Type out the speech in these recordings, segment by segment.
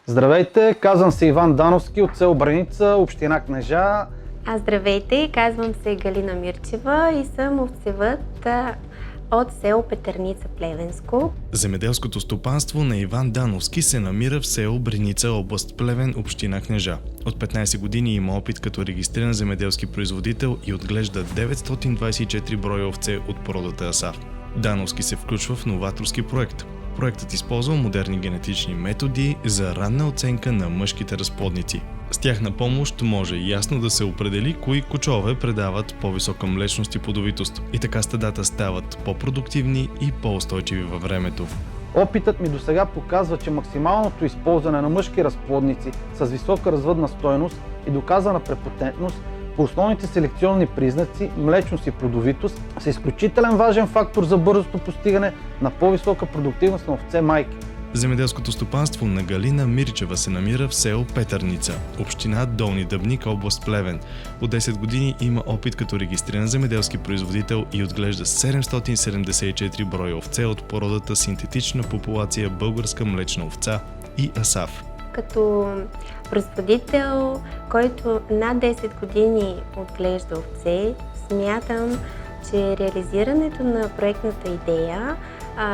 Здравейте, казвам се Иван Дановски от село Бреница, община Кнежа. Здравейте, казвам се Галина Мирчева и съм овцевъд от село Петърница, Плевенско. Земеделското стопанство на Иван Дановски се намира в село Бреница, област Плевен, община Кнежа. От 15 години има опит като регистриран земеделски производител и отглежда 924 броя овце от породата Асаф. Дановски се включва в новаторски проект. Проектът използва модерни генетични методи за ранна оценка на мъжките разплодници. С тяхна помощ може ясно да се определи кои кочове предават по-висока млечност и плодовитост. И така стадата стават по-продуктивни и по-устойчиви във времето. Опитът ми досега показва, че максималното използване на мъжки разплодници с висока развъдна стойност и доказана препотентност по основните селекционни признаци, млечност и плодовитост, са изключителен важен фактор за бързото постигане на по-висока продуктивност на овце майки. Земеделското стопанство на Галина Мирчева се намира в село Петърница, община Долни Дъбник, област Плевен. От 10 години има опит като регистриран земеделски производител и отглежда 774 броя овце от породата синтетична популация българска млечна овца и Асаф. Като производител, който над 10 години отглежда овце, смятам, че реализирането на проектната идея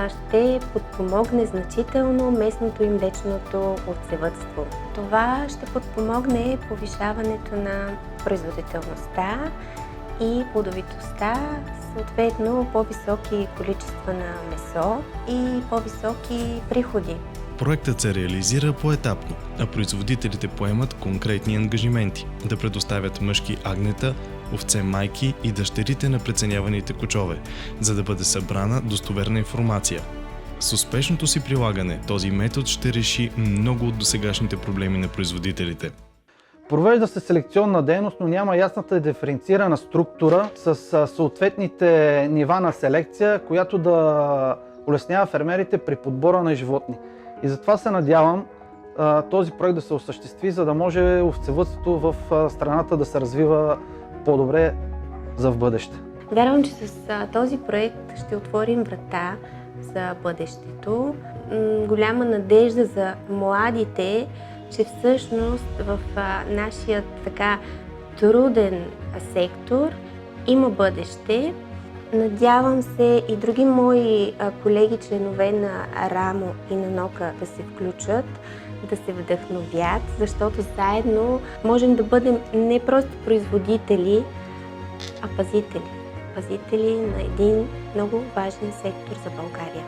ще подпомогне значително местното и млечното овцевъдство. Това ще подпомогне повишаването на производителността и плодовитостта, съответно по-високи количества на месо и по-високи приходи. Проектът се реализира поетапно, а производителите поемат конкретни ангажименти да предоставят мъжки агнета, овце майки и дъщерите на преценяваните кочове, за да бъде събрана достоверна информация. С успешното си прилагане този метод ще реши много от досегашните проблеми на производителите. Провежда се селекционна дейност, но няма ясната и диференцирана структура с съответните нива на селекция, която да улеснява фермерите при подбора на животни. И затова се надявам този проект да се осъществи, за да може овцевъдството в страната да се развива по-добре за в бъдеще. Вярвам, че с този проект ще отворим врата за бъдещето. Голяма надежда за младите, че всъщност в нашия така труден сектор има бъдеще. Надявам се и други мои колеги, членове на РАМО и на НОКА да се включат, да се вдъхновят, защото заедно можем да бъдем не просто производители, а пазители. Пазители на един много важен сектор за България.